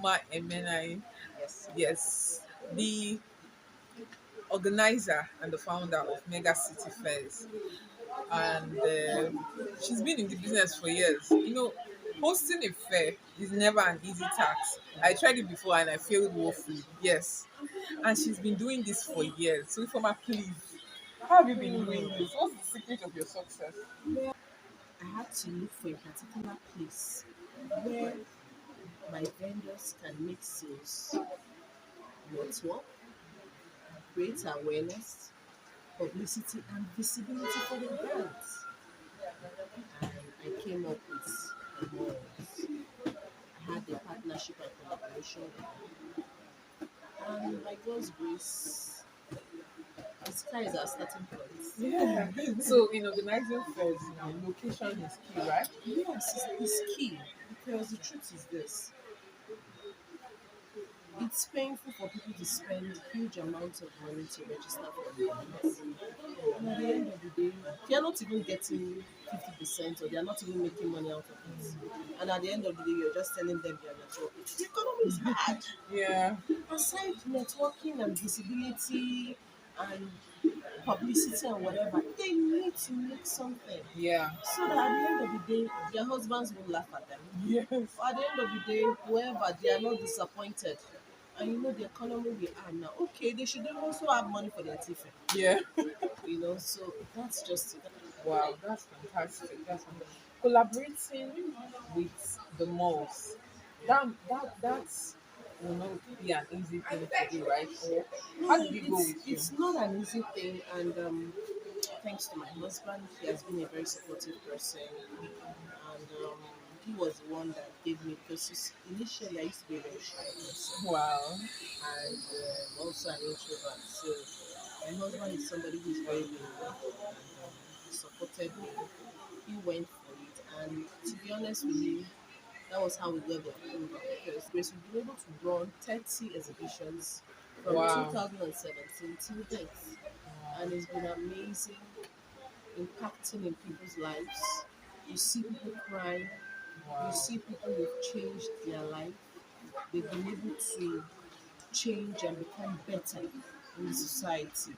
Ifeoma Emenani. Yes. Yes, the organizer and the founder of Mega City Fairs, and she's been in the business for years. Hosting a fair is never an easy task. I tried it before and I failed woefully. Yes, and she's been doing this for years. So, Ifeoma, please, how have you been doing this? What's the secret of your success? Well, I had to look for a particular place where my vendors can make sales, network, create awareness, publicity, and visibility for the brands. And I came up with the malls. I had a partnership and collaboration with them. And by God's grace, the sky is our starting point. Yeah. So, in organizing fairs, location is key, right? Yes, it's key because the truth is this. It's painful for people to spend huge amounts of money to register for events. And at the end of the day, they're not even getting 50% or they're not even making money out of it. And at the end of the day, you're just telling them you're networking. The economy is hard. Yeah. Aside networking and visibility and publicity and whatever, they need to make something. Yeah. So that at the end of the day, their husbands will laugh at them. Yes. Or at the end of the day, whoever, they are not disappointed. And the economy we are now. Okay, they should also have money for their tiffin. Yeah. So that's just it. Wow, that's fantastic. That's fantastic. Collaborating with the malls. That's will not be an easy thing to do, right? Or how No, did it go it's with you? it's not an easy thing, and thanks to my husband, he has been a very supportive person, and he was the one that gave me because initially I used to be a very shy person, Wow. and also an introvert. So my husband is somebody who is very willing, and he supported me. He went for it, and to be honest with you, that was how we got the approval because Grace, we've been able to run 30 exhibitions from Wow. 2017 till date, and it's been amazing, impacting in people's lives. You see people crying, you Wow. see people who've changed their life, they've been able to change and become better in the society.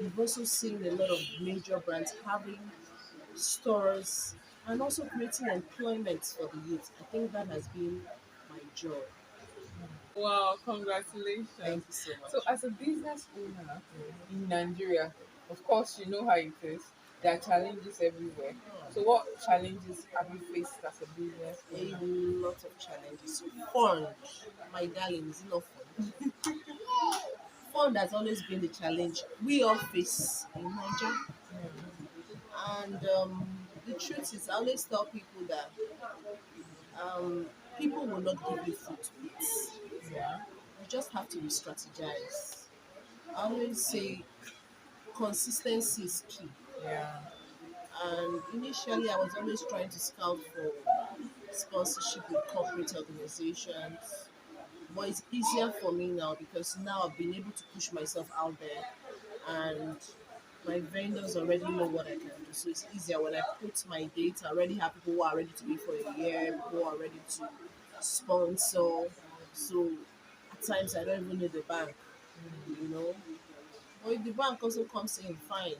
We've also seen a lot of major brands having stores and also creating employment for the youth. I think that has been my joy. Wow, congratulations. Thank you so So, much. as a business owner in Nigeria, of course, you know how it is. There are challenges everywhere. So, what challenges have you faced as a business A owner? lot of challenges. Fund, my darling, is enough fund. Fund has always been the challenge we all face in Nigeria. And the truth is, I always tell people that people will not give you food to eat. Yeah. You just have to re-strategize. I always say consistency is key. Yeah. And initially, I was always trying to scout for sponsorship with corporate organizations. But it's easier for me now because now I've been able to push myself out there and my vendors already know what I can do. So it's easier when I put my data. I already have people who are ready to pay for a year, people who are ready to sponsor. So at times I don't even need the bank, you know. But if the bank also comes in, fine.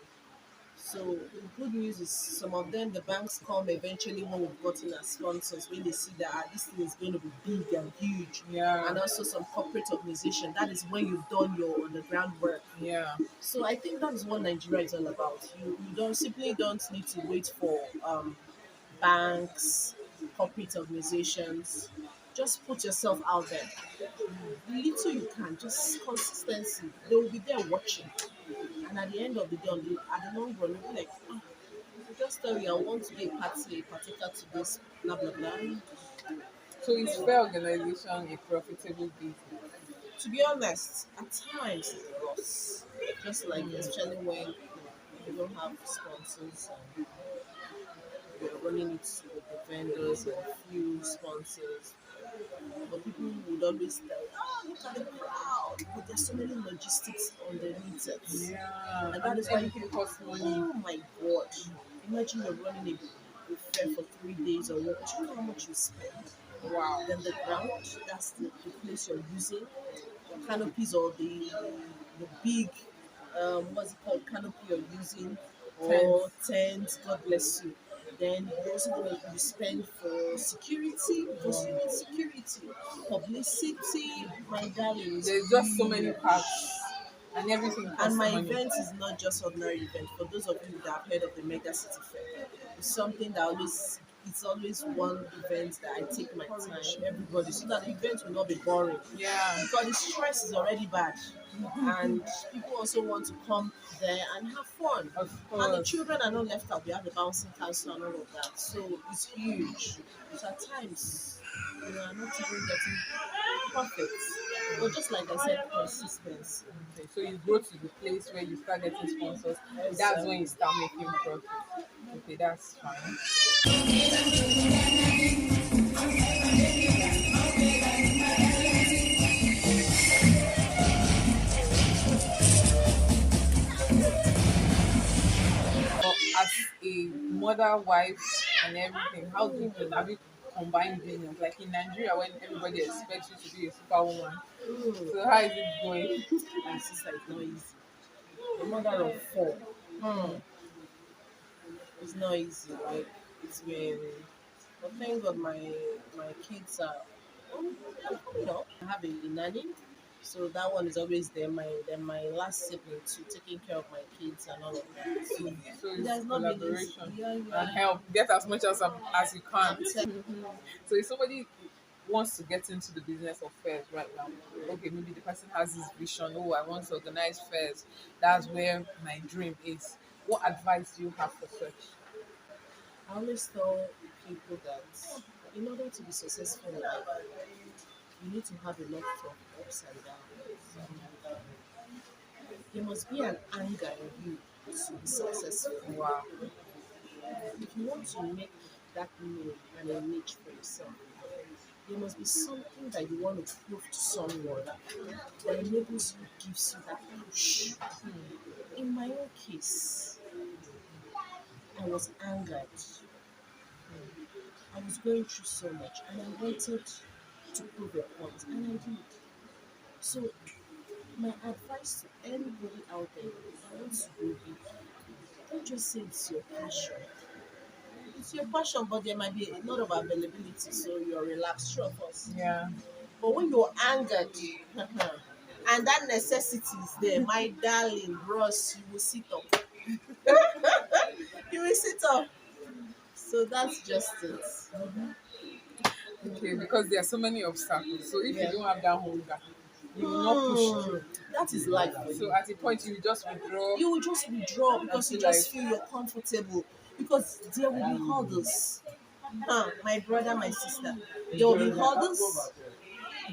So the good news is some of them, the banks come eventually when we've gotten as sponsors, when they see that this thing is going to be big and huge. Yeah. And also some corporate organization. That is when you've done your underground work. Yeah. So I think that is what Nigeria is all about. You don't need to wait for banks, corporate organizations. Just put yourself out there. The little you can, just consistency. They will be there watching. And at the end of the day, at the long run, you'll be like, you just tell you I want to be a partaker to this, blah blah blah. And just do it. So, is fair organization a profitable business? To be honest, at times it's a loss. Just like especially when you don't have sponsors and you're running it with the vendors and few sponsors. But people would always tell, oh, look at the crowd. But there's so many logistics underneath it. Yeah. And that And is why, everything costs money. oh my God. Imagine you're running a fair for 3 days or what. Do you know how much you spend? Wow. Then the ground, that's the place you're using. The canopies or the big what's it called, canopy you're using, or Tense. tent, God bless you. Then you also gonna you spend for security because you need security. Publicity, my darling, is There's just so many huge. parts, and everything And costs my money. event is not just ordinary event. For those of you that have heard of the Mega City Fair, it's something that always it's always one event that I take my time, everybody, so that the event will not be boring. Yeah, Because the stress is already bad. And people also want to come there and have fun. of And the course. children are not left out. We have the bouncing castle and all of that. So it's huge. So at times, I'm not even getting profit. But just like I said, consistency. Okay, so you go to the place where you start getting sponsors. That's when you Exactly. start making profit. Okay, that's fine. But as a mother, wife, and everything, how do you think have you combined business? Like in Nigeria, when everybody expects you to be a superwoman. Mm. So how is it going? My sister is not easy. A mother of four. Hmm. It's not easy. Like it's been. But thank God my kids are. They're coming up. I have a nanny, so that one is always there. My last sibling too, taking care of my kids and all of that. So So it it's has not been easy. collaboration Yeah, and yeah. help. Get as much as you can. I'm telling. So if somebody wants to get into the business of fairs right now, okay, maybe the person has this vision. Oh, I want to organize fairs. That's where my dream is. What advice do you have for such? I always tell people that in order to be successful in life, you need to have a lot of ups and downs. There must be an anger in you to be successful. Wow. If you want to make that name and a niche for yourself, there must be something that you want to prove to someone that enables you, gives you that push. In my own case, I was angered. I was going through so much and I wanted to prove a point, and I did. So, my advice to anybody out there that wants to go big, don't just say it's your passion. It's your passion, but there might be a lot of availability, so you're relaxed, sure, of course. Yeah. But when you're angered, and that necessity is there, my darling bros, you will sit up. You will sit up. So that's just it. Okay, because there are so many obstacles. So if you Yeah. don't have that hunger, you will not push through. That is life for So you. at a point you will just withdraw You will just withdraw and because you feel just like feel you're comfortable. Because there will be hurdles. My brother, my sister. There will be hurdles.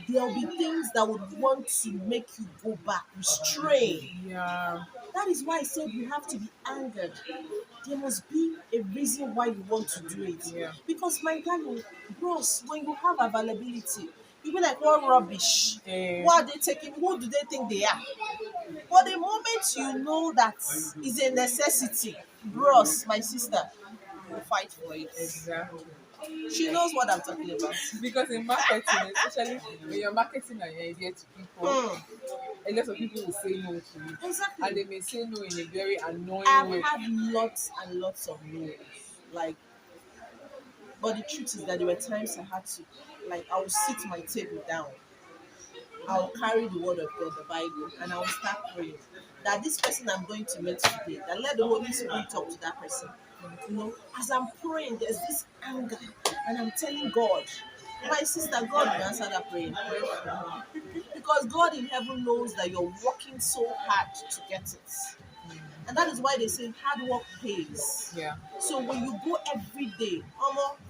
There will be things that would want to make you go back, restrain. yeah, That is why I said you have to be angered. There must be a reason why you want to do it. yeah. Because my darling, bros, when you have availability, you be like, what rubbish? Eh, What are they taking? Who do they think they are? But the moment you know that is a necessity, bros, my sister, you will fight for it. exactly. She knows what I'm talking about. Because in marketing, especially when you're marketing an idea to people, Hmm, a lot of people will say no to it. And exactly. they may say no in a very annoying I've way. had lots and lots of no's. Like, but the truth is that there were times I had to, like, I would sit my table down. I'll carry the word of God, the Bible, and I'll start praying that this person I'm going to meet today, that let the Holy Spirit talk to that person. As I'm praying, there's this anger, and I'm telling God, my sister, God will answer that prayer. Because God in heaven knows that you're working so hard to get it. And that is why they say hard work pays. Yeah. So when you go every day,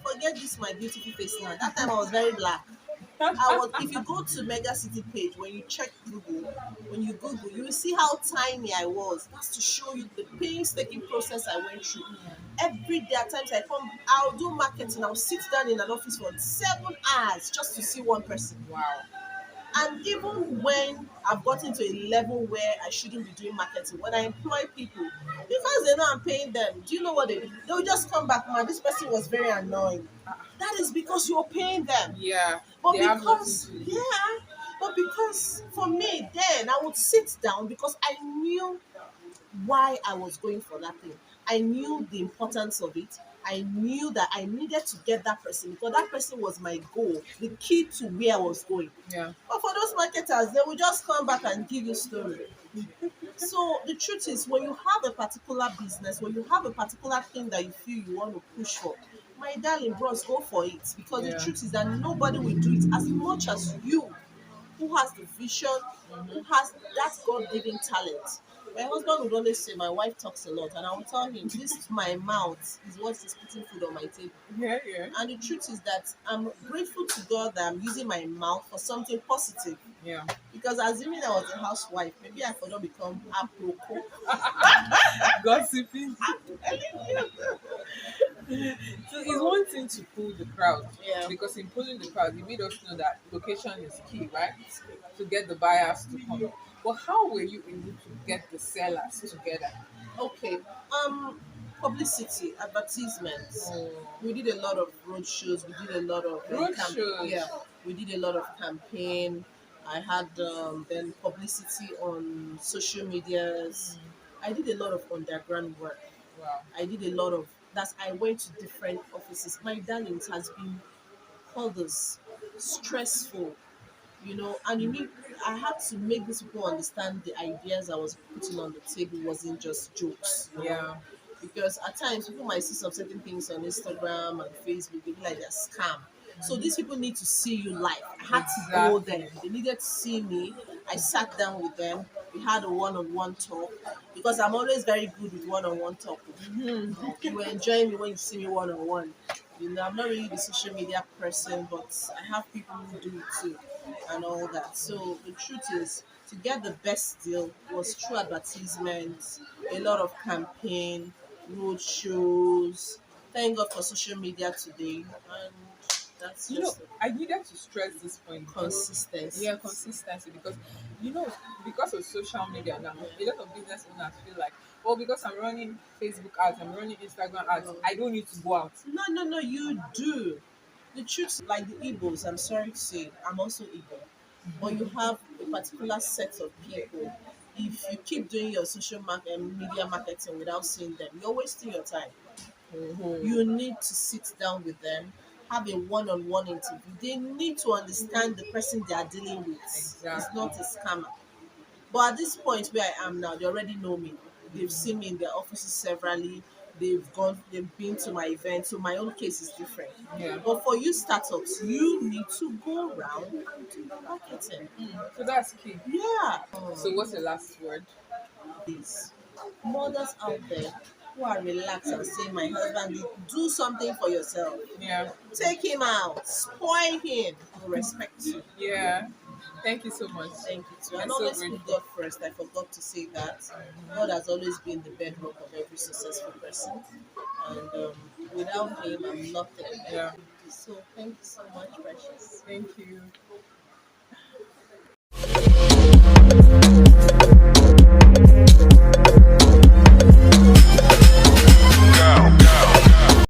forget this my beautiful face now. That time I was very black. If you go to Mega City page, when you check Google, when you Google, you will see how tiny I was. That's to show you the painstaking process I went through. Every day, at times I come, I'll do marketing, I'll sit down in an office for 7 hours just to see one person. Wow. And even when I've gotten to a level where I shouldn't be doing marketing, when I employ people, because they know I'm paying them, do you know what they do? They'll just come back, man, this person was very annoying. That is because you're paying them. Yeah, But they have nothing because, to lose. yeah, but because for me, then I would sit down because I knew why I was going for that thing. I knew the importance of it. I knew that I needed to get that person because that person was my goal, the key to where I was going. Yeah, But for those marketers, they will just come back and give you story. So the truth is, when you have a particular business, when you have a particular thing that you feel you want to push for, my darling bros, go for it. Because the yeah, truth is that nobody will do it as much as you, who has the vision, who has that God-given talent. My husband would always say, my wife talks a lot, and I will tell him, this my mouth is what is putting food on my table. yeah, yeah, And the truth is that I'm grateful to God that I'm using my mouth for something positive. yeah. Because assuming I was a housewife, maybe I could not become apropos. Gossiping. I'm telling you. So it's one thing to pull the crowd, Yeah. because in pulling the crowd, you made us know that location is key, right? To get the buyers to come. But how were you able to get the sellers together? Okay. Publicity, advertisements. Oh, We did a lot of road shows. We did a lot of road camp. shows. Yeah, we did a lot of campaign. I had then publicity on social medias. I did a lot of underground work. Wow. I did a lot of that. I went to different offices. My darlings has been others stressful, and I had to make these people understand the ideas I was putting on the table wasn't just jokes. Yeah. Because at times people might see some certain things on Instagram and Facebook, they be like they're scam. So these people need to see you live. I had to go there. Exactly. They needed to see me. I sat down with them. We had a one-on-one talk because I'm always very good with one-on-one talk. You will enjoy me when you see me one-on-one. I'm not really the social media person, but I have people who do it too and all that. So the truth is, to get the best deal was through advertisements, a lot of campaign, road shows. Thank God for social media today, and that's You know, just I needed to stress this point because, consistency. yeah, consistency. Because, you know, because of social media now, a lot of business owners feel like, oh, because I'm running Facebook ads, I'm running Instagram ads, I don't need to go out. No, no, no, you do. The truth, like the Igbos, I'm sorry to say, I'm also Igbo, but you have a particular set of people. If you keep doing your social media marketing without seeing them, you're wasting your time. You need to sit down with them, have a one-on-one interview. They need to understand the person they are dealing with. It's Exactly. not a scammer. But at this point where I am now, they already know me. They've seen me in their offices severally. They've been to my events. So my own case is different. Yeah. But for you startups, you need to go around and do the marketing. So that's key. Yeah. So what's the last word? These mothers out there who are relaxed and saying, my husband, do something for yourself. Yeah. Take him out, spoil him, will respect you. Yeah. Thank you so much. Thank you too. We're And so always put grateful. God first. I forgot to say that. God has always been the bedrock of every successful person. And without him, I'm nothing. Yeah. So thank you so much, Precious. Thank you.